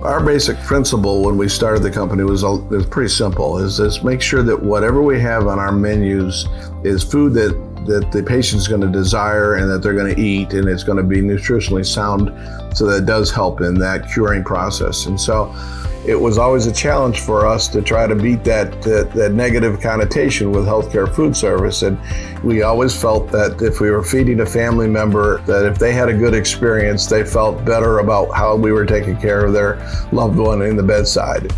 Our basic principle when we started the company was pretty simple, is make sure that whatever we have on our menus is food that the patient's going to desire and that they're going to eat, and it's going to be nutritionally sound, so that it does help in that curing process. And so it was always a challenge for us to try to beat that negative connotation with healthcare food service. And we always felt that if we were feeding a family member, that if they had a good experience, they felt better about how we were taking care of their loved one in the bedside.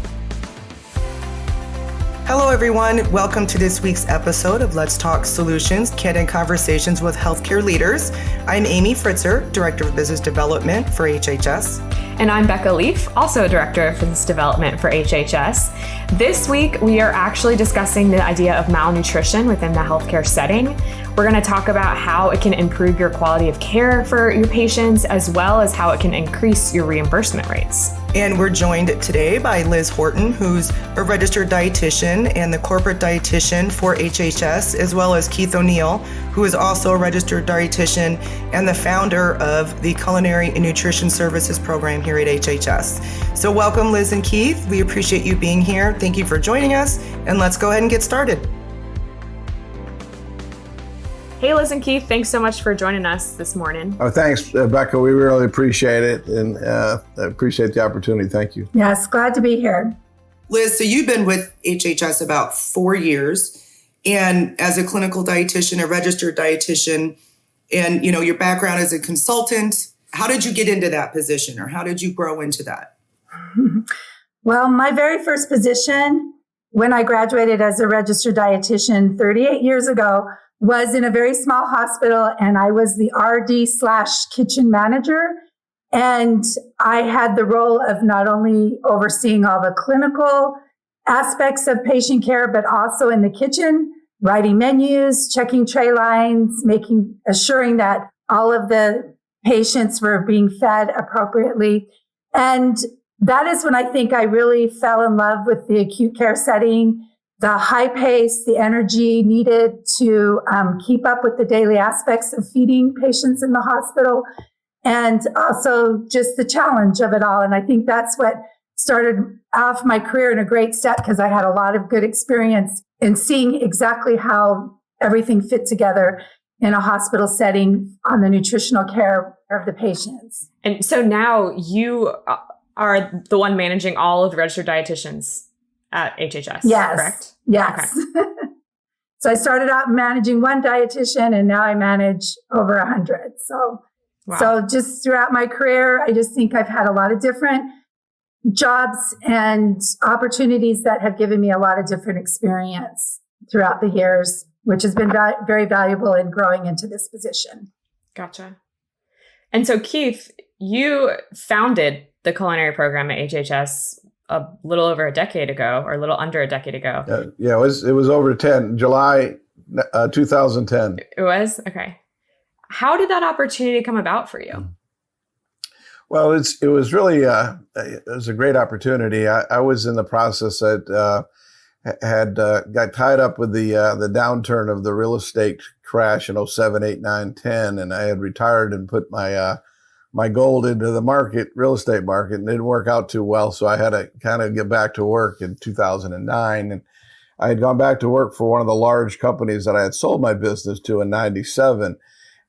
Hello, everyone. Welcome to this week's episode of Let's Talk Solutions, candid conversations with healthcare leaders. I'm Amy Fritzer, Director of Business Development for HHS. And I'm Becca Leaf, also Director of Business Development for HHS. This week, we are actually discussing the idea of malnutrition within the healthcare setting. We're going to talk about how it can improve your quality of care for your patients, as well as how it can increase your reimbursement rates. And we're joined today by Liz Horton, who's a registered dietitian and the corporate dietitian for HHS, as well as Keith O'Neill, who is also a registered dietitian and the founder of the Culinary and Nutrition Services program here at HHS. So welcome, Liz and Keith. We appreciate you being here. Thank you for joining us, and let's go ahead and get started. Hey, Liz and Keith, thanks so much for joining us this morning. Oh, thanks, Becca. We really appreciate it, and appreciate the opportunity. Thank you. Yes, glad to be here. Liz, so you've been with HHS about 4 years, and as a clinical dietitian, a registered dietitian, and your background as a consultant. How did you get into that position, or how did you grow into that? Well, my very first position when I graduated as a registered dietitian 38 years ago was in a very small hospital, and I was the RD/kitchen manager. And I had the role of not only overseeing all the clinical aspects of patient care, but also in the kitchen, writing menus, checking tray lines, assuring that all of the patients were being fed appropriately. And that is when I think I really fell in love with the acute care setting, the high pace, the energy needed to keep up with the daily aspects of feeding patients in the hospital, and also just the challenge of it all. And I think that's what started off my career in a great step, because I had a lot of good experience in seeing exactly how everything fit together in a hospital setting on the nutritional care of the patients. And so now you are the one managing all of the registered dietitians at HHS, yes, correct? Yes. Okay. So I started out managing one dietitian, and now I manage over 100. So, wow. So just throughout my career, I just think I've had a lot of different jobs and opportunities that have given me a lot of different experience throughout the years, which has been very valuable in growing into this position. Gotcha. And so Keith, you founded the culinary program at HHS a little over a decade ago, or a little under a decade ago. Yeah, it was over July 2010. It was? Okay. How did that opportunity come about for you? Well, it was really it was a great opportunity. I was in the process that had got tied up with the downturn of the real estate crash in 07, 8, 9, 10, and I had retired and put my gold into the real estate market, and it didn't work out too well. So I had to kind of get back to work in 2009. And I had gone back to work for one of the large companies that I had sold my business to in 97.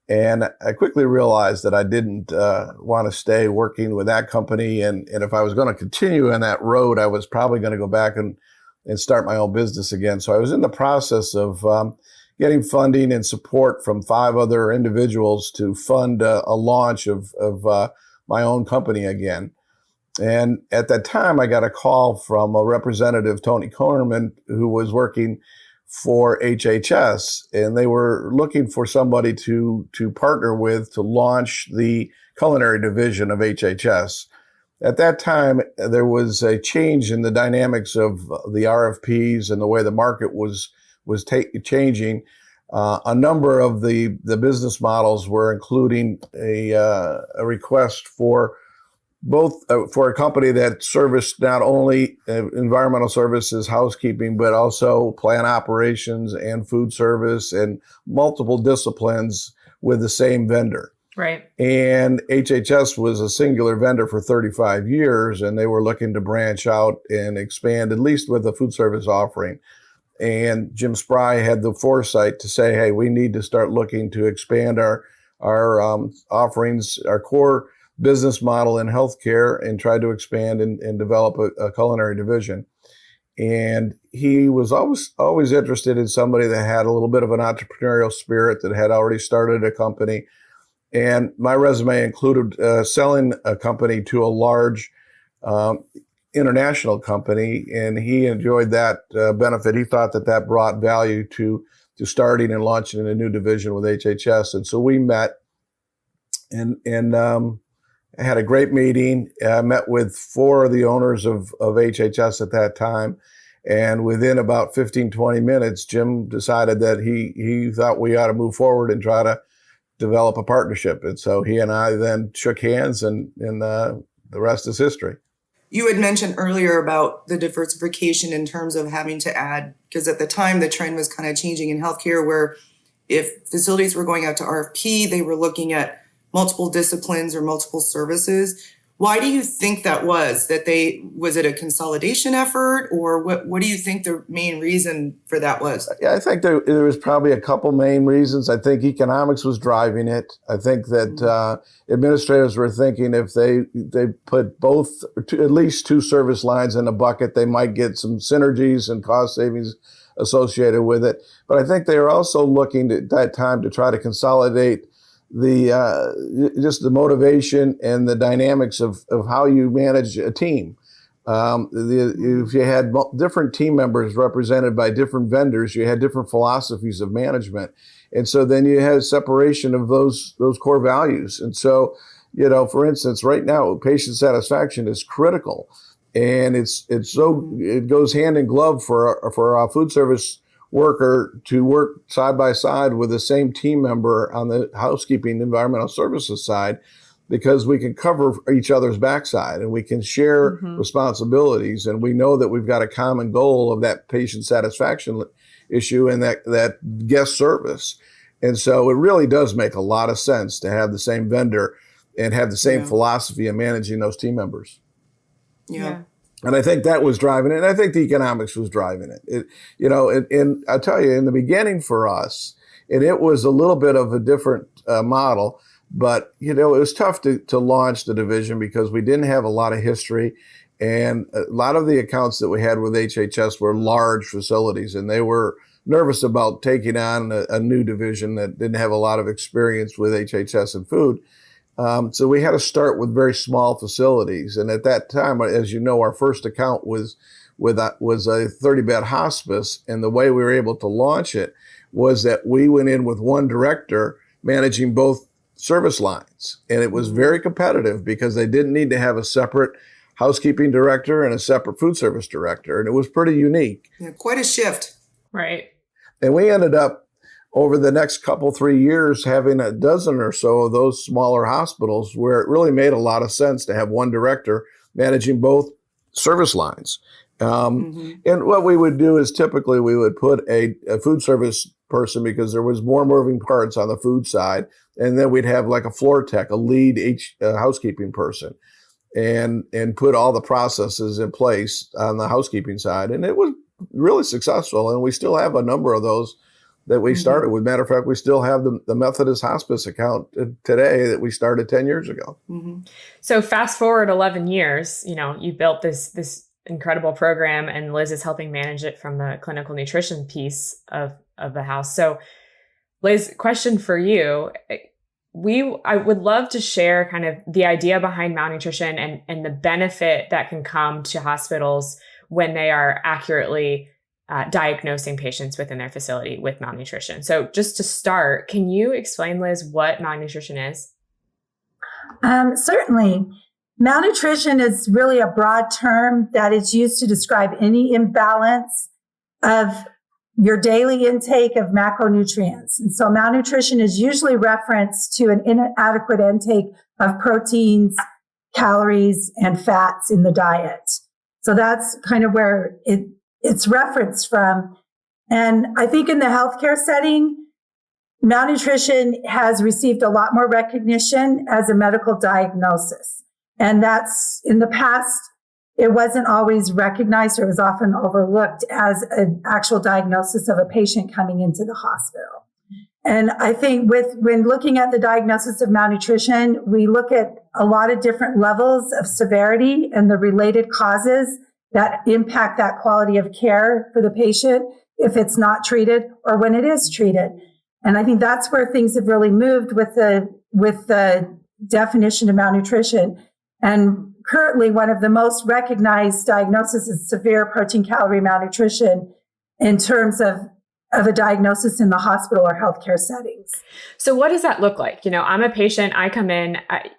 And I quickly realized that I didn't want to stay working with that company. And if I was going to continue on that road, I was probably going to go back and start my own business again. So I was in the process of getting funding and support from 5 other individuals to fund a launch of my own company again. And at that time, I got a call from a representative, Tony Konerman, who was working for HHS, and they were looking for somebody to partner with to launch the culinary division of HHS. At that time, there was a change in the dynamics of the RFPs and the way the market was changing. A number of the business models were including a request for for a company that serviced not only environmental services, housekeeping, but also plant operations and food service and multiple disciplines with the same vendor. Right. And HHS was a singular vendor for 35 years, and they were looking to branch out and expand, at least with a food service offering. And Jim Spry had the foresight to say, hey, we need to start looking to expand our offerings, our core business model in healthcare, and try to expand and develop a culinary division. And he was always interested in somebody that had a little bit of an entrepreneurial spirit, that had already started a company. And my resume included selling a company to a large international company, and he enjoyed that benefit. He thought that brought value to starting and launching a new division with HHS. And so we met and had a great meeting. I met with 4 of the owners of HHS at that time. And within about 15, 20 minutes, Jim decided that he thought we ought to move forward and try to develop a partnership. And so he and I then shook hands, and the rest is history. You had mentioned earlier about the diversification in terms of having to add, because at the time the trend was kind of changing in healthcare, where if facilities were going out to RFP, they were looking at multiple disciplines or multiple services. Why do you think that was? Was it a consolidation effort, or what do you think the main reason for that was? Yeah, I think there was probably a couple main reasons. I think economics was driving it. I think that administrators were thinking if they put at least 2 service lines in a bucket, they might get some synergies and cost savings associated with it. But I think they were also looking at that time to try to consolidate just the motivation and the dynamics of how you manage a team. If you had different team members represented by different vendors, you had different philosophies of management. And so then you had separation of those core values. And so, for instance, right now, patient satisfaction is critical. And it goes hand in glove for a food service worker to work side by side with the same team member on the housekeeping environmental services side, because we can cover each other's backside and we can share responsibilities, and we know that we've got a common goal of that patient satisfaction issue and that guest service. And so it really does make a lot of sense to have the same vendor and have the same philosophy in managing those team members. Yeah. And I think that was driving it. And I think the economics was driving it. And I'll tell you, in the beginning for us, and it was a little bit of a different model, but, it was tough to launch the division because we didn't have a lot of history. And a lot of the accounts that we had with HHS were large facilities, and they were nervous about taking on a new division that didn't have a lot of experience with HHS and food. So we had to start with very small facilities. And at that time, as you know, our first account was a 30-bed hospice. And the way we were able to launch it was that we went in with one director managing both service lines. And it was very competitive because they didn't need to have a separate housekeeping director and a separate food service director. And it was pretty unique. Yeah, quite a shift. Right. And we ended up, over the next 3 years, having a dozen or so of those smaller hospitals where it really made a lot of sense to have one director managing both service lines. And what we would do is typically we would put a food service person, because there was more moving parts on the food side. And then we'd have like a floor tech, a lead housekeeping person, and put all the processes in place on the housekeeping side. And it was really successful. And we still have a number of those that we started with. Matter of fact, we still have the Methodist Hospice account today that we started 10 years ago. So fast forward 11 years, you built this incredible program, and Liz is helping manage it from the clinical nutrition piece of the house. So Liz, question for you. I would love to share kind of the idea behind malnutrition and the benefit that can come to hospitals when they are accurately diagnosing patients within their facility with malnutrition. So just to start, can you explain, Liz, what malnutrition is? Certainly. Malnutrition is really a broad term that is used to describe any imbalance of your daily intake of macronutrients. And so malnutrition is usually referenced to an inadequate intake of proteins, calories, and fats in the diet. So that's kind of where it's referenced from. And I think in the healthcare setting, malnutrition has received a lot more recognition as a medical diagnosis. And that's, in the past, it wasn't always recognized, or it was often overlooked as an actual diagnosis of a patient coming into the hospital. And I think when looking at the diagnosis of malnutrition, we look at a lot of different levels of severity and the related causes that impact that quality of care for the patient if it's not treated or when it is treated. And I think that's where things have really moved with the definition of malnutrition. And currently, one of the most recognized diagnoses is severe protein calorie malnutrition in terms of a diagnosis in the hospital or healthcare settings. So what does that look like? I'm a patient, I come in,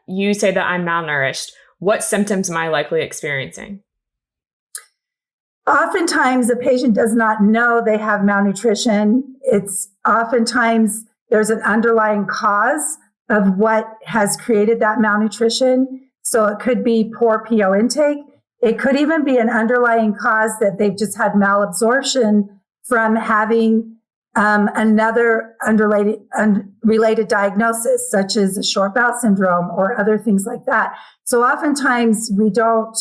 you say that I'm malnourished. What symptoms am I likely experiencing? Oftentimes, the patient does not know they have malnutrition. It's oftentimes there's an underlying cause of what has created that malnutrition. So it could be poor PO intake. It could even be an underlying cause that they've just had malabsorption from having another unrelated diagnosis, such as a short bowel syndrome or other things like that. So oftentimes we don't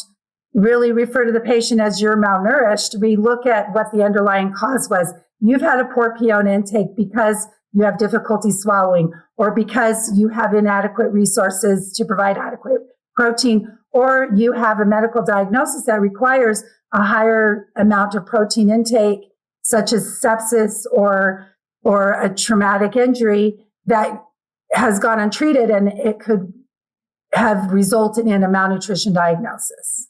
really refer to the patient as you're malnourished. We look at what the underlying cause was. You've had a poor PO intake because you have difficulty swallowing, or because you have inadequate resources to provide adequate protein, or you have a medical diagnosis that requires a higher amount of protein intake, such as sepsis or a traumatic injury that has gone untreated, and it could have resulted in a malnutrition diagnosis.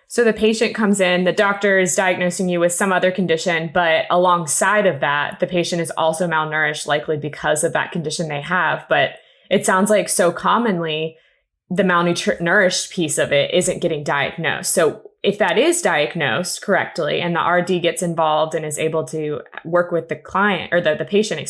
So the patient comes in, the doctor is diagnosing you with some other condition, but alongside of that, the patient is also malnourished, likely because of that condition they have. But it sounds like so commonly the malnourished piece of it isn't getting diagnosed. So if that is diagnosed correctly and the RD gets involved and is able to work with the client or the patient,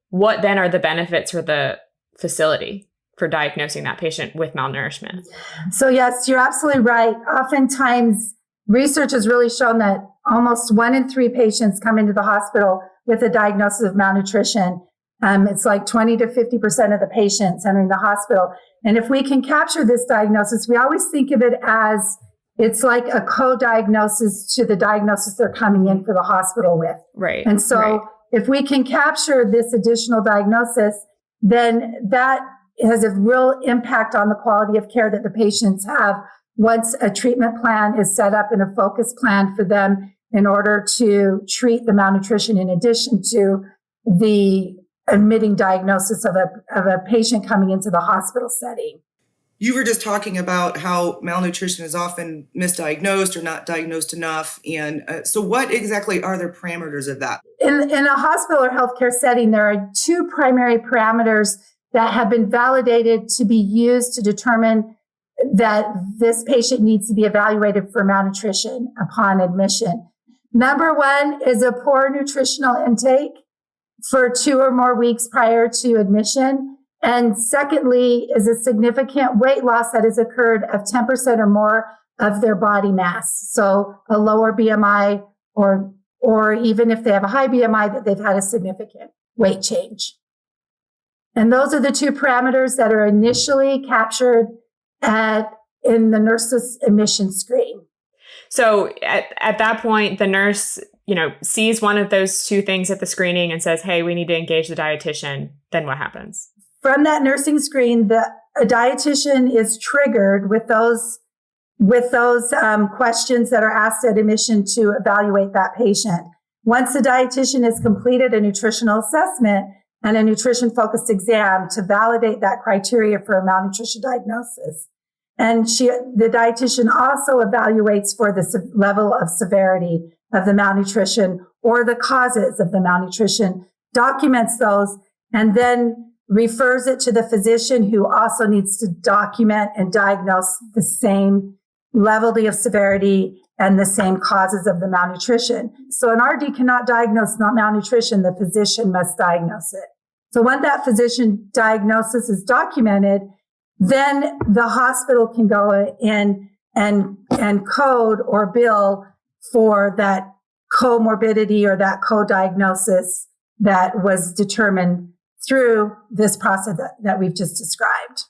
what then are the benefits for the facility for diagnosing that patient with malnourishment? So yes, you're absolutely right. Oftentimes, research has really shown that almost 1 in 3 patients come into the hospital with a diagnosis of malnutrition. It's like 20 to 50% of the patients entering the hospital. And if we can capture this diagnosis, we always think of it as it's like a co-diagnosis to the diagnosis they're coming in for the hospital with. Right. And so if we can capture this additional diagnosis, then that has a real impact on the quality of care that the patients have once a treatment plan is set up and a focus plan for them in order to treat the malnutrition in addition to the admitting diagnosis of a patient coming into the hospital setting. You were just talking about how malnutrition is often misdiagnosed or not diagnosed enough. And so what exactly are the parameters of that? In a hospital or healthcare setting, there are 2 primary parameters that have been validated to be used to determine that this patient needs to be evaluated for malnutrition upon admission. Number 1 is a poor nutritional intake for 2 or more weeks prior to admission. And secondly is a significant weight loss that has occurred of 10% or more of their body mass. So a lower BMI or even if they have a high BMI, that they've had a significant weight change. And those are the 2 parameters that are initially captured in the nurse's admission screen. So at that point, the nurse, sees one of those 2 things at the screening and says, hey, we need to engage the dietitian. Then what happens? From that nursing screen, a dietitian is triggered with those questions that are asked at admission to evaluate that patient. Once the dietitian has completed a nutritional assessment and a nutrition-focused exam to validate that criteria for a malnutrition diagnosis. And the dietitian also evaluates for the level of severity of the malnutrition or the causes of the malnutrition, documents those, and then refers it to the physician who also needs to document and diagnose the same level of severity and the same causes of the malnutrition. So an RD cannot diagnose malnutrition, the physician must diagnose it. So once that physician diagnosis is documented, then the hospital can go in and code or bill for that comorbidity or that co-diagnosis that was determined through this process that we've just described.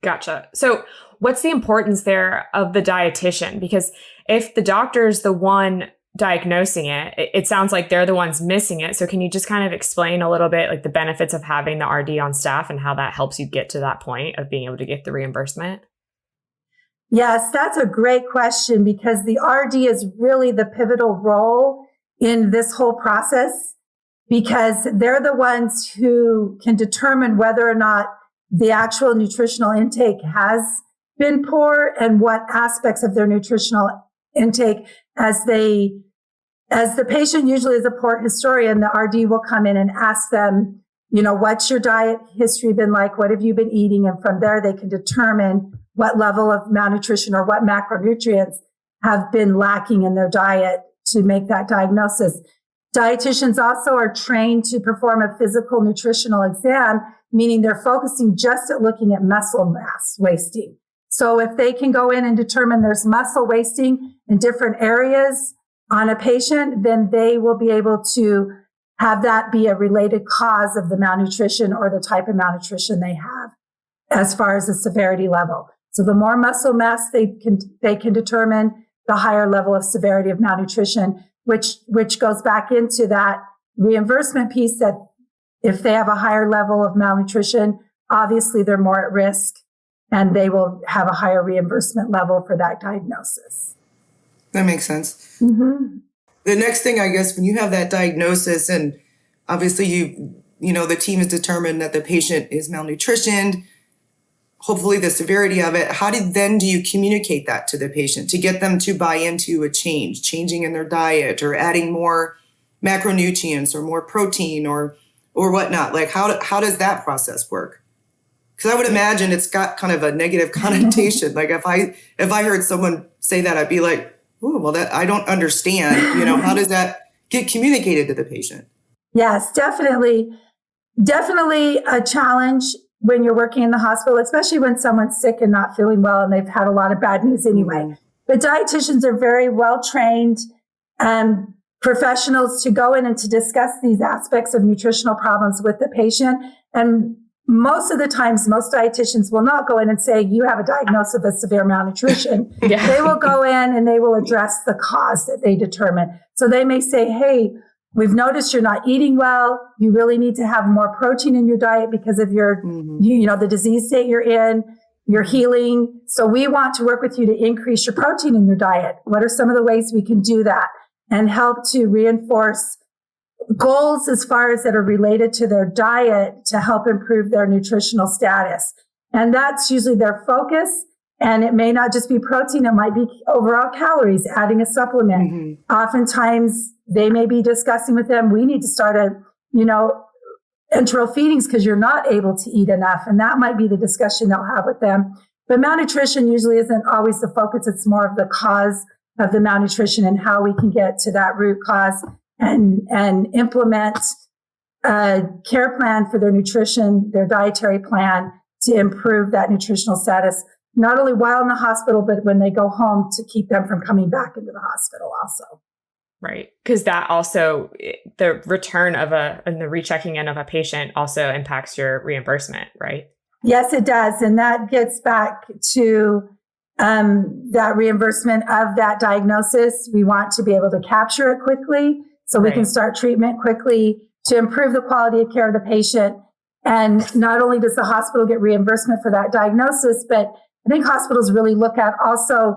Gotcha. So what's the importance there of the dietitian? Because if the doctor's the one diagnosing it, it sounds like they're the ones missing it. So can you just kind of explain a little bit like the benefits of having the RD on staff and how that helps you get to that point of being able to get the reimbursement? Yes, that's a great question, because the RD is really the pivotal role in this whole process, because they're the ones who can determine whether or not the actual nutritional intake has been poor and what aspects of their nutritional intake, as the patient usually is a poor historian, the RD will come in and ask them, what's your diet history been like? What have you been eating? And from there, they can determine what level of malnutrition or what macronutrients have been lacking in their diet to make that diagnosis. Dietitians also are trained to perform a physical nutritional exam, meaning they're focusing just at looking at muscle mass wasting. So if they can go in and determine there's muscle wasting in different areas on a patient, then they will be able to have that be a related cause of the malnutrition or the type of malnutrition they have as far as the severity level. So the more muscle mass they can determine, the higher level of severity of malnutrition, which goes back into that reimbursement piece, that if they have a higher level of malnutrition, obviously they're more at risk and they will have a higher reimbursement level for that diagnosis. That makes sense. Mm-hmm. The next thing, I guess, when you have that diagnosis and obviously the team has determined that the patient is malnutritioned, hopefully the severity of it, how do you communicate that to the patient to get them to buy into a changing in their diet or adding more macronutrients or more protein or whatnot? Like how does that process work? Because I would imagine it's got kind of a negative connotation. Like if I heard someone say that, I'd be like, oh, well, that I don't understand. How does that get communicated to the patient? Yes, definitely a challenge when you're working in the hospital, especially when someone's sick and not feeling well and they've had a lot of bad news anyway. Mm-hmm. But dietitians are very well trained professionals to go in and to discuss these aspects of nutritional problems with the patient. And most of the times, most dietitians will not go in and say, you have a diagnosis of severe malnutrition. Yeah. They will go in and they will address the cause that they determine. So they may say, hey, we've noticed you're not eating well. You really need to have more protein in your diet because of your, the disease state you're in, your healing. So we want to work with you to increase your protein in your diet. What are some of the ways we can do that and help to reinforce goals as far as that are related to their diet to help improve their nutritional status? And that's usually their focus. And it may not just be protein. It might be overall calories, adding a supplement. Mm-hmm. Oftentimes they may be discussing with them, we need to start enteral feedings because you're not able to eat enough. And that might be the discussion they'll have with them. But malnutrition usually isn't always the focus. It's more of the cause of the malnutrition and how we can get to that root cause and implement a care plan for their nutrition, their dietary plan to improve that nutritional status, not only while in the hospital, but when they go home to keep them from coming back into the hospital also. Right. Because that also, the return and the rechecking in of a patient also impacts your reimbursement, right? Yes, it does. And that gets back to that reimbursement of that diagnosis. We want to be able to capture it quickly so we can start treatment quickly to improve the quality of care of the patient. And not only does the hospital get reimbursement for that diagnosis, but I think hospitals really look at also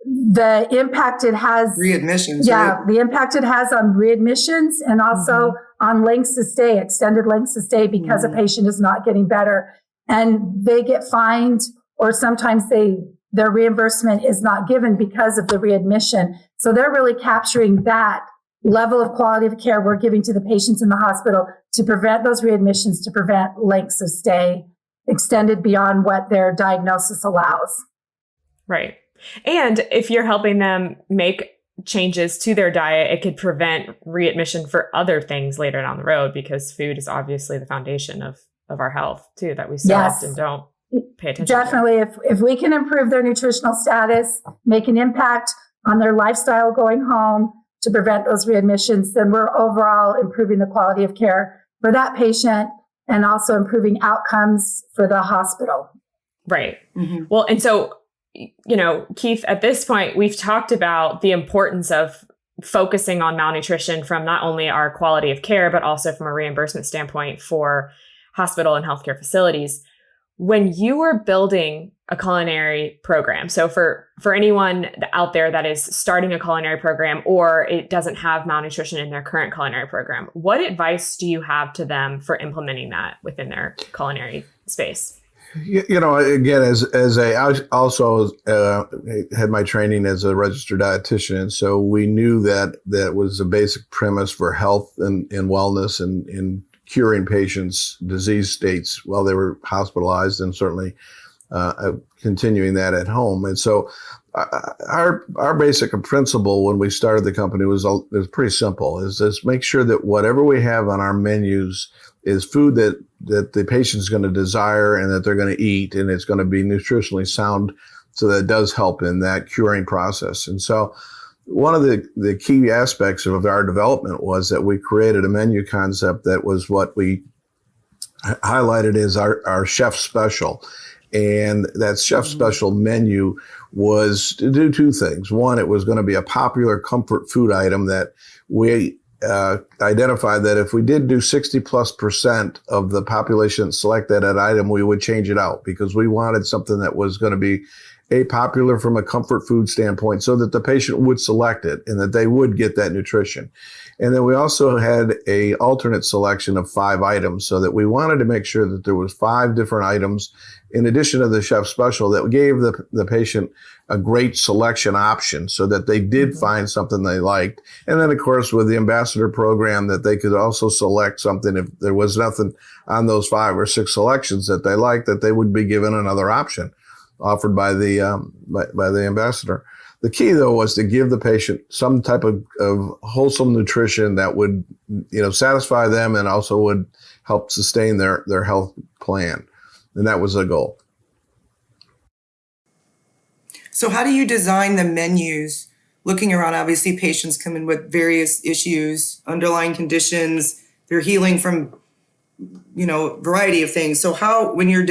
the impact it has. Readmissions. Yeah, right? The impact it has on readmissions and also on lengths of stay, extended lengths of stay because a patient is not getting better. And they get fined, or sometimes their reimbursement is not given because of the readmission. So they're really capturing that level of quality of care we're giving to the patients in the hospital to prevent those readmissions, to prevent lengths of stay extended beyond what their diagnosis allows. Right. And if you're helping them make changes to their diet, it could prevent readmission for other things later down the road, because food is obviously the foundation of our health too, that we so often don't pay attention Definitely. to. If we can improve their nutritional status, make an impact on their lifestyle going home, to prevent those readmissions, then we're overall improving the quality of care for that patient and also improving outcomes for the hospital. Right. Mm-hmm. Well, and so, Keith, at this point, we've talked about the importance of focusing on malnutrition from not only our quality of care, but also from a reimbursement standpoint for hospital and healthcare facilities. When you were building a culinary program, so for anyone out there that is starting a culinary program or it doesn't have malnutrition in their current culinary program, what advice do you have to them for implementing that within their culinary space? Again, I also had my training as a registered dietitian, so we knew that was a basic premise for health and wellness and in curing patients' disease states while they were hospitalized, and certainly continuing that at home. And so our basic principle when we started the company was pretty simple: is just make sure that whatever we have on our menus is food that the patient's going to desire and that they're going to eat, and it's going to be nutritionally sound, so that it does help in that curing process. And so one of the key aspects of our development was that we created a menu concept that was what we highlighted as our chef special. And that chef special menu was to do two things. One, it was going to be a popular comfort food item that we identified that if we did do 60+% of the population select that item, we would change it out, because we wanted something that was going to be popular from a comfort food standpoint, so that the patient would select it and that they would get that nutrition. And then we also had a alternate selection of 5 items, so that we wanted to make sure that there was 5 different items in addition to the chef special that gave the patient a great selection option, so that they did find something they liked. And then, of course, with the ambassador program, that they could also select something if there was nothing on those 5 or 6 selections that they liked, that they would be given another option offered by the ambassador. The key, though, was to give the patient some type of wholesome nutrition that would, satisfy them and also would help sustain their health plan. And that was the goal. So how do you design the menus? Looking around, obviously patients come in with various issues, underlying conditions, they're healing from, variety of things. So when you're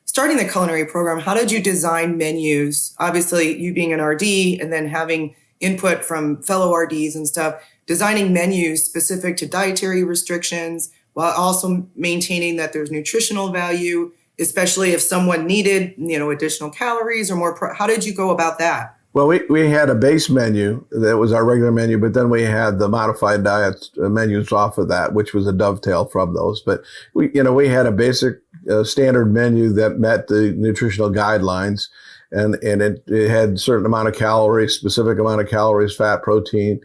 starting the culinary program, how did you design menus? Obviously, you being an RD and then having input from fellow RDs and stuff, designing menus specific to dietary restrictions while also maintaining that there's nutritional value, especially if someone needed, additional calories or more. How did you go about that? Well, we had a base menu that was our regular menu, but then we had the modified diet menus off of that, which was a dovetail from those. But we had a basic standard menu that met the nutritional guidelines, and it had a certain amount of calories, specific amount of calories, fat, protein,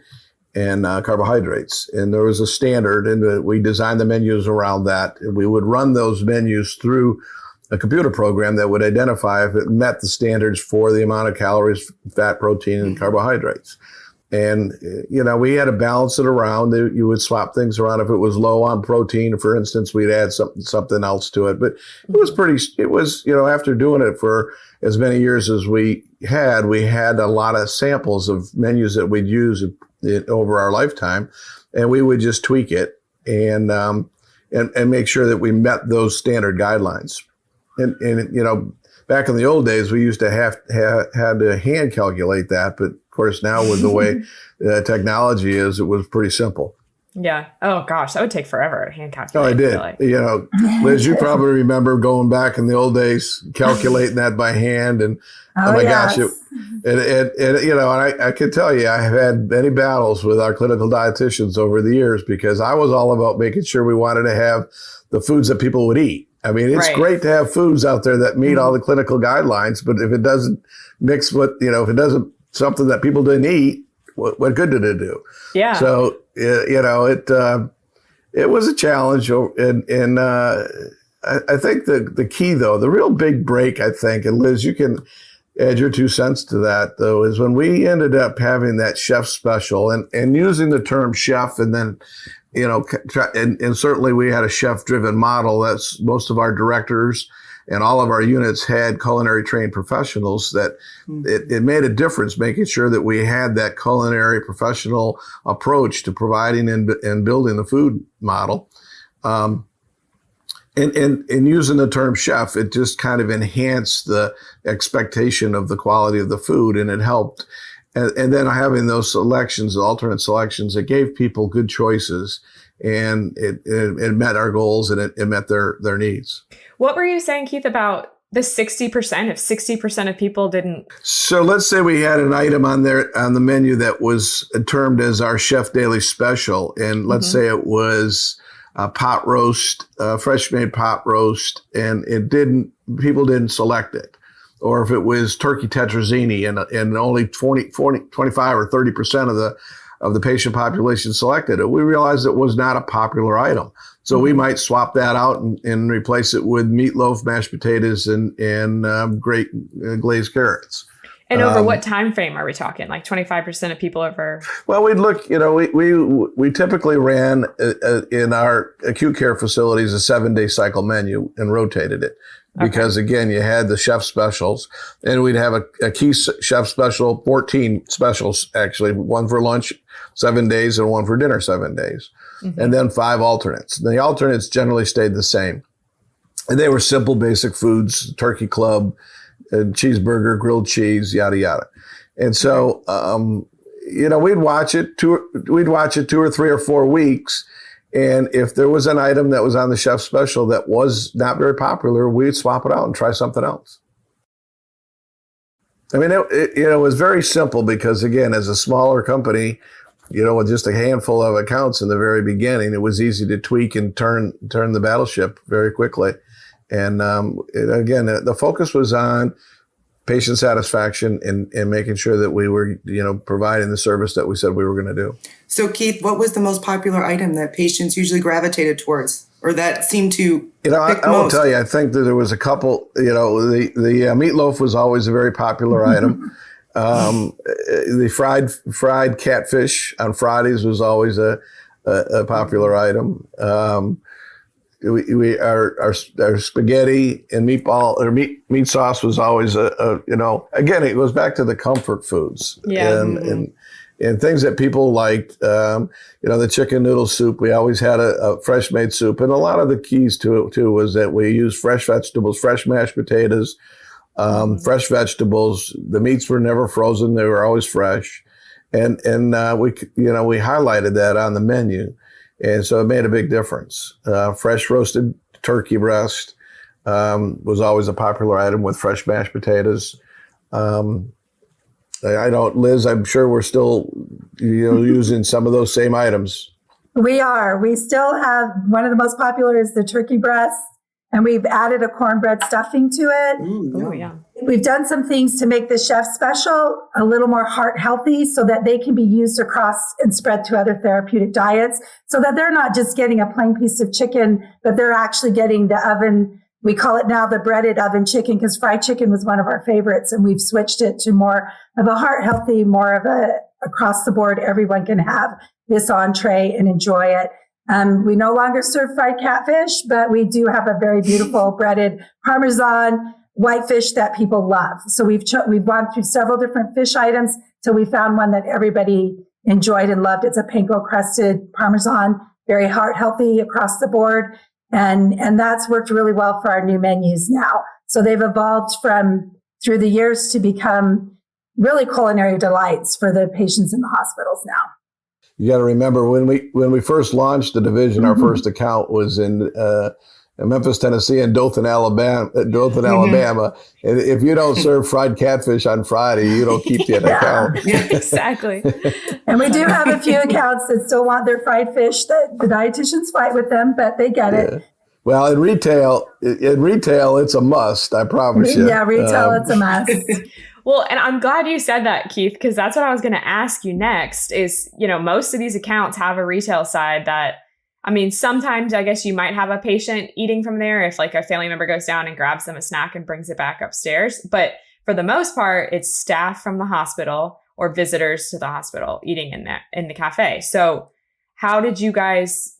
and carbohydrates. And there was a standard, and we designed the menus around that. And we would run those menus through a computer program that would identify if it met the standards for the amount of calories, fat, protein, and carbohydrates. And, we had to balance it around. You would swap things around. If it was low on protein, for instance, we'd add something else to it. But it was after doing it for as many years as we had a lot of samples of menus that we'd use over our lifetime. And we would just tweak it and make sure that we met those standard guidelines. And back in the old days, we used to had to hand calculate that. But of course, now with the way technology is, it was pretty simple. Yeah. Oh gosh, that would take forever to hand calculate. Oh, I did. Liz, you probably remember going back in the old days, calculating that by hand, and gosh, I can tell you, I have had many battles with our clinical dietitians over the years, because I was all about making sure we wanted to have the foods that people would eat. I mean, it's great to have foods out there that meet all the clinical guidelines, but if it doesn't mix with, if it doesn't something that people didn't eat, what good did it do? Yeah. So, it was a challenge. And I think the key, though, the real big break, I think, and Liz, you can add your 2 cents to that, though, is when we ended up having that chef special and using the term chef, and then, and certainly we had a chef-driven model. That's most of our directors and all of our units had culinary trained professionals, that it made a difference making sure that we had that culinary professional approach to providing and building the food model. And using the term chef, it just kind of enhanced the expectation of the quality of the food, and it helped. And then having those selections, alternate selections, it gave people good choices, and it met our goals, and it met their needs. What were you saying, Keith, about the 60%? If 60% of people didn't. So let's say we had an item on the menu that was termed as our Chef Daily Special. And let's say it was a pot roast, fresh made pot roast, and people didn't select it. Or if it was turkey tetrazzini and only 25 or 30% of the patient population selected it, we realized it was not a popular item. So we might swap that out and replace it with meatloaf, mashed potatoes, and great glazed carrots. And over what time frame are we talking? Like 25% of people over? Well, we'd look, we typically ran in our acute care facilities a 7-day cycle menu and rotated it. Because again, you had the chef specials, and we'd have a key chef special, 14 specials actually, one for lunch 7 days and one for dinner 7 days. And then 5 alternates. The alternates generally stayed the same. And they were simple, basic foods: turkey club, cheeseburger, grilled cheese, yada, yada. And so, we'd watch it 2 or 3 or 4 weeks. And if there was an item that was on the chef special that was not very popular, we'd swap it out and try something else. I mean, it was very simple because, again, as a smaller company, with just a handful of accounts in the very beginning, it was easy to tweak and turn the battleship very quickly. And again, the focus was on patient satisfaction and making sure that we were, providing the service that we said we were going to do. So, Keith, what was the most popular item that patients usually gravitated towards, or that seemed to I will tell you, I think that there was a couple, the meatloaf was always a very popular item. The fried catfish on Fridays was always a popular item. Our spaghetti and meatball or meat sauce was always again, it goes back to the comfort foods and things that people liked. The chicken noodle soup, we always had a fresh made soup, and a lot of the keys to it too was that we used fresh vegetables, fresh mashed potatoes, fresh vegetables. The meats were never frozen; they were always fresh, and we highlighted that on the menu. And so it made a big difference. Fresh roasted turkey breast was always a popular item with fresh mashed potatoes. Liz, I'm sure we're still, using some of those same items. We are. We still have, one of the most popular is the turkey breast, and we've added a cornbread stuffing to it. Oh, yeah. We've done some things to make the chef special a little more heart healthy so that they can be used across and spread to other therapeutic diets, so that they're not just getting a plain piece of chicken, but they're actually getting the oven. We call it now the breaded oven chicken, because fried chicken was one of our favorites, and we've switched it to more of a heart healthy, more of a across the board, everyone can have this entree and enjoy it. We no longer serve fried catfish, but we do have a very beautiful breaded Parmesan whitefish that people love. So we've gone through several different fish items till we found one that everybody enjoyed and loved. It's a panko crusted Parmesan, very heart healthy across the board. And that's worked really well for our new menus now. So they've evolved through the years to become really culinary delights for the patients in the hospitals now. You got to remember when we first launched the division, our first account was in Memphis, Tennessee, and Dothan, Alabama. And if you don't serve fried catfish on Friday, you don't keep the account. Yeah, exactly. And we do have a few accounts that still want their fried fish. That the dietitians fight with them, but they get it. Well, in retail, it's a must. I promise you. Yeah, retail, it's a must. Well, and I'm glad you said that, Keith, because that's what I was going to ask you next is, most of these accounts have a retail side that, sometimes I guess you might have a patient eating from there if like a family member goes down and grabs them a snack and brings it back upstairs. But for the most part, it's staff from the hospital or visitors to the hospital eating in the cafe. So how did you guys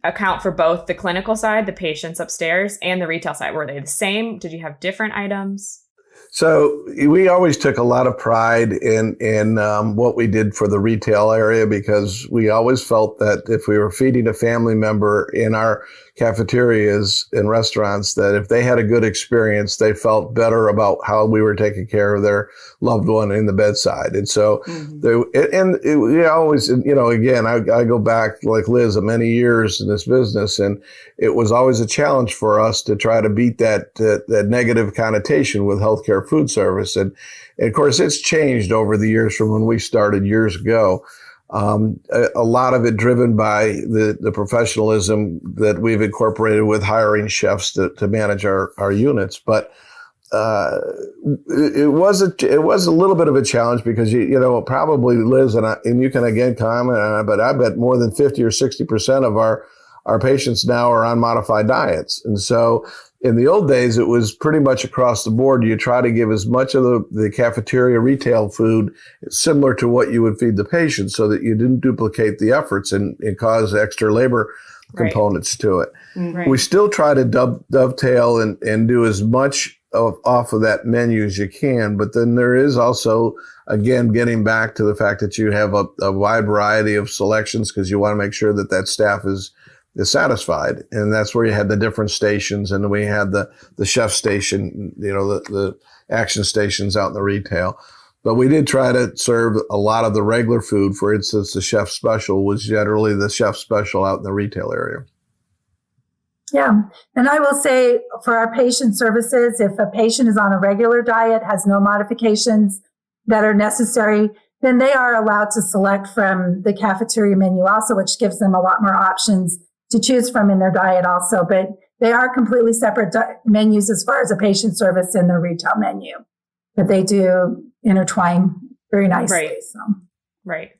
account for both the clinical side, the patients upstairs, and the retail side? Were they the same? Did you have different items? So we always took a lot of pride in what we did for the retail area, because we always felt that if we were feeding a family member in our cafeterias and restaurants, that if they had a good experience, they felt better about how we were taking care of their loved one in the bedside. And so we always, again, I go back like Liz, many years in this business, and it was always a challenge for us to try to beat that negative connotation with healthcare food service. And of course, it's changed over the years from when we started years ago. A lot of it driven by the professionalism that we've incorporated with hiring chefs to manage our units. But it was a little bit of a challenge, because probably Liz and you can again comment on it, but I bet more than 50 or 60% of our patients now are on modified diets. And so in the old days, it was pretty much across the board. You try to give as much of the cafeteria retail food similar to what you would feed the patient, so that you didn't duplicate the efforts and cause extra labor components to it. Right. We still try to dovetail and do as much off of that menu as you can. But then there is also, again, getting back to the fact that you have a wide variety of selections, because you want to make sure that staff is satisfied. And that's where you had the different stations, and we had the chef station, the action stations out in the retail. But we did try to serve a lot of the regular food. For instance, the chef special was generally the chef special out in the retail area. Yeah. And I will say, for our patient services, if a patient is on a regular diet, has no modifications that are necessary, then they are allowed to select from the cafeteria menu also, which gives them a lot more options to choose from in their diet also. But they are completely separate menus as far as a patient service and the retail menu. But they do intertwine very nicely. Right. So. Right.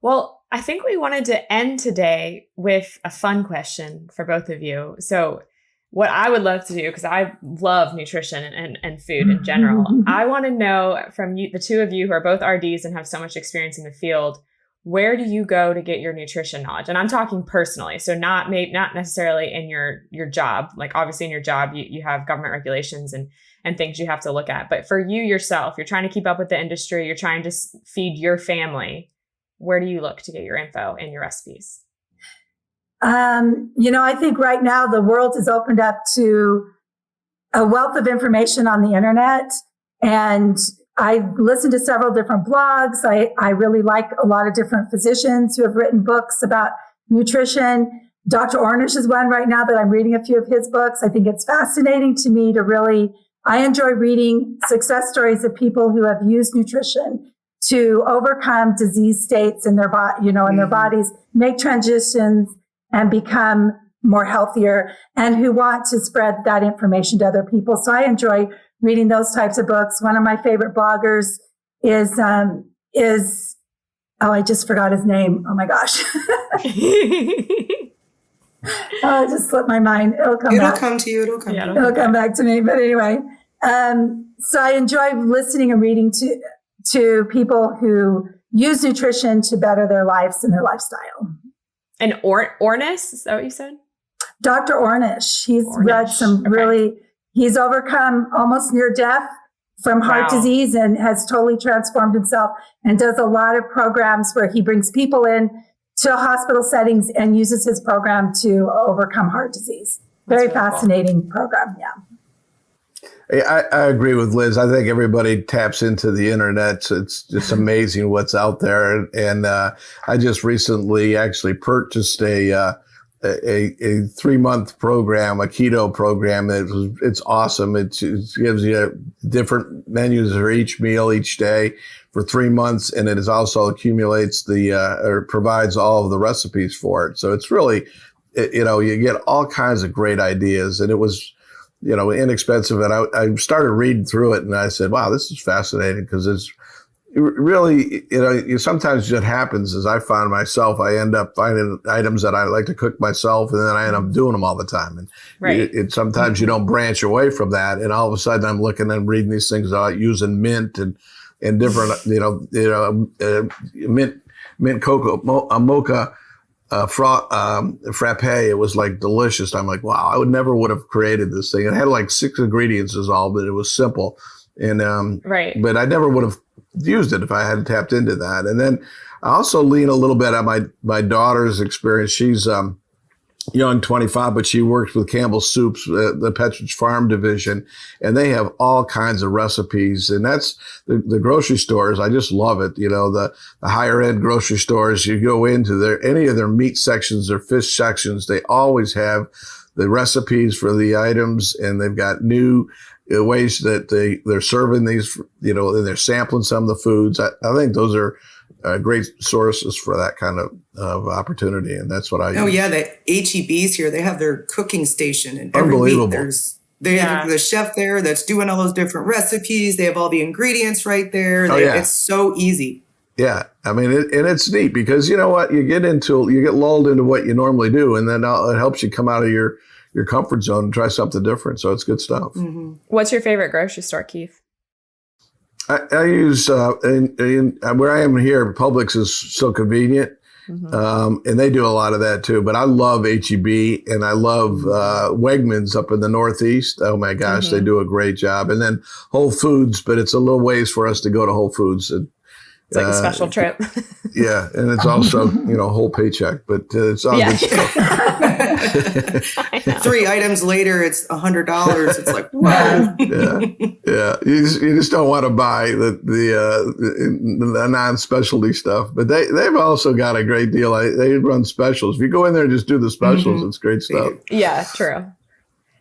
Well, I think we wanted to end today with a fun question for both of you. So what I would love to do, because I love nutrition and food in general, I want to know from you, the two of you who are both RDs and have so much experience in the field, where do you go to get your nutrition knowledge? And I'm talking personally, so not necessarily in your job. Like obviously in your job, you have government regulations and things you have to look at. But for you yourself, you're trying to keep up with the industry, you're trying to feed your family. Where do you look to get your info and your recipes? I think right now the world is opened up to a wealth of information on the internet. And I listened to several different blogs. I really like a lot of different physicians who have written books about nutrition. Dr. Ornish is one right now that I'm reading a few of his books. I think it's fascinating to me I enjoy reading success stories of people who have used nutrition to overcome disease states in their their bodies, make transitions and become more healthier, and who want to spread that information to other people. So I enjoy reading those types of books. One of my favorite bloggers is I just forgot his name. Oh my gosh. Oh, it just slipped my mind. It'll come to you. It'll come back to me. But anyway, so I enjoy listening and reading to people who use nutrition to better their lives and their lifestyle. And Ornish, is that what you said? Dr. Ornish. He's read some he's overcome almost near death from heart disease and has totally transformed himself, and does a lot of programs where he brings people in to hospital settings and uses his program to overcome heart disease. Very fascinating program. Yeah. I agree with Liz. I think everybody taps into the internet. So it's just amazing what's out there. And I just recently actually purchased a 3-month program, a keto program. It's awesome. It gives you different menus for each meal each day for 3 months. And it also accumulates or provides all of the recipes for it. So it's really, you get all kinds of great ideas. And it was, inexpensive. And I started reading through it and I said, wow, this is fascinating, because it's really, sometimes what happens is I find myself, I end up finding items that I like to cook myself, and then I end up doing them all the time. And sometimes you don't branch away from that. And all of a sudden I'm looking and reading these things about using mint and different, mint cocoa, mocha frappe. It was like delicious. I'm like, wow, I would have created this thing. It had like 6 ingredients is all, but it was simple. And, right. But I never would have used it if I hadn't tapped into that. And then I also lean a little bit on my daughter's experience. She's, young, 25, but she works with Campbell's Soups, the Petridge Farm division, and they have all kinds of recipes. And that's the grocery stores. I just love it. The higher end grocery stores, you go into any of their meat sections or fish sections, they always have the recipes for the items, and they've got new ways that they're serving these, and they're sampling some of the foods. I think those are great sources for that kind of opportunity, and that's what I use. Oh yeah, the HEBs here, they have their cooking station, and unbelievable. Every week they have the chef there that's doing all those different recipes. They have all the ingredients right there. It's so easy. Yeah, I mean, and it's neat because you know what, you get lulled into what you normally do, and then it helps you come out of your comfort zone and try something different. So it's good stuff. Mm-hmm. What's your favorite grocery store, Keith? I use, where I am here, Publix is so convenient. Mm-hmm. And they do a lot of that too. But I love HEB and I love Wegmans up in the Northeast. Oh my gosh, mm-hmm. They do a great job. And then Whole Foods, but it's a little ways for us to go to Whole Foods. And, it's like a special trip. Yeah. And it's also, whole paycheck, but it's all good stuff. 3 items later, it's $100. It's like, wow. Yeah. You just don't want to buy the non-specialty stuff, but they've also got a great deal. They run specials. If you go in there and just do the specials, it's great stuff. Yeah, true.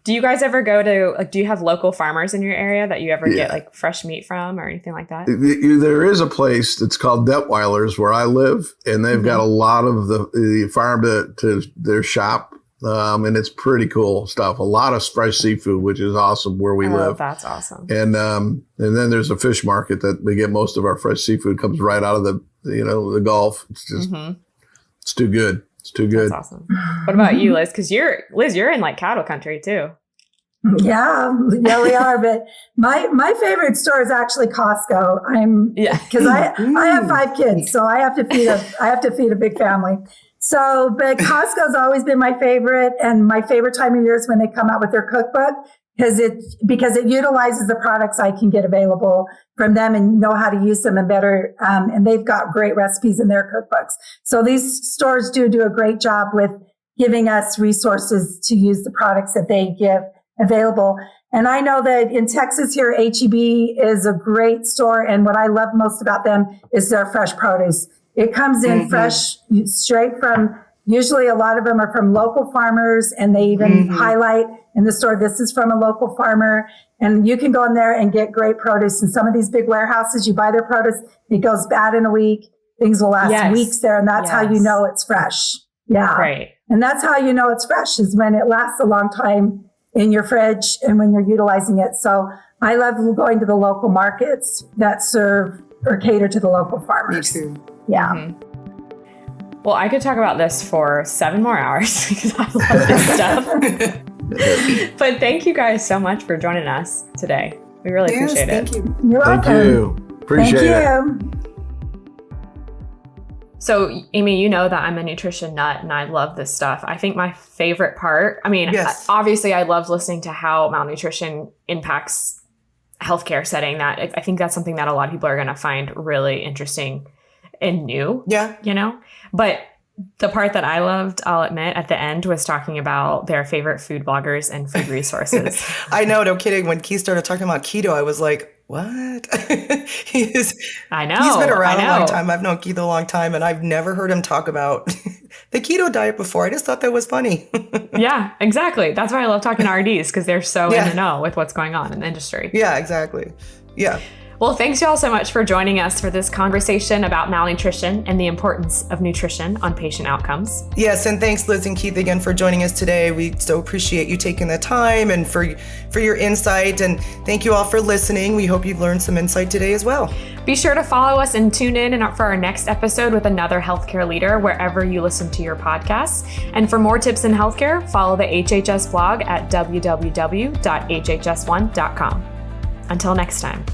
Do you guys ever go to, do you have local farmers in your area that you ever get fresh meat from or anything like that? There is a place that's called Detweiler's where I live, and they've got a lot of the farm to their shop. And it's pretty cool stuff. A lot of fresh seafood, which is awesome where we live. That's awesome. And then there's a fish market that we get most of our fresh seafood comes right out of the Gulf. It's just, it's too good. It's too good. That's awesome. What about you, Liz? Because you're in cattle country too. Yeah, we are. But my favorite store is actually Costco. Because I have 5 kids, so I have to feed a big family. So, but Costco's always been my favorite, and my favorite time of year is when they come out with their cookbook because it utilizes the products I can get available from them and know how to use them and better. And they've got great recipes in their cookbooks. So these stores do a great job with giving us resources to use the products that they give available. And I know that in Texas here, HEB is a great store. And what I love most about them is their fresh produce. It comes in fresh, straight from, usually a lot of them are from local farmers, and they even highlight in the store, this is from a local farmer. And you can go in there and get great produce. And some of these big warehouses, you buy their produce, it goes bad in a week. Things will last weeks there. And that's how you know it's fresh. Yeah. Right. And that's how you know it's fresh, is when it lasts a long time in your fridge and when you're utilizing it. So I love going to the local markets that serve or cater to the local farmers. Me too. Yeah. Mm-hmm. Well, I could talk about this for 7 more hours because I love this stuff. But thank you guys so much for joining us today. We really appreciate it. Thank you. You're welcome. Thank you. Appreciate it. So, Amy, you know that I'm a nutrition nut and I love this stuff. I think my favorite part, obviously I love listening to how malnutrition impacts healthcare setting. That I think that's something that a lot of people are going to find really interesting and new. Yeah. But the part that I loved, I'll admit, at the end was talking about their favorite food bloggers and food resources. I know, no kidding. When Keith started talking about keto, I was like, what? I know. He's been around a long time. I've known Keith a long time, and I've never heard him talk about the keto diet before. I just thought that was funny. Yeah, exactly. That's why I love talking to RDs, because they're so in the know with what's going on in the industry. Yeah, exactly. Yeah. Well, thanks y'all so much for joining us for this conversation about malnutrition and the importance of nutrition on patient outcomes. Yes, and thanks Liz and Keith again for joining us today. We so appreciate you taking the time and for your insight, and thank you all for listening. We hope you've learned some insight today as well. Be sure to follow us and tune in for our next episode with another healthcare leader wherever you listen to your podcasts. And for more tips in healthcare, follow the HHS blog at www.hhs1.com. Until next time.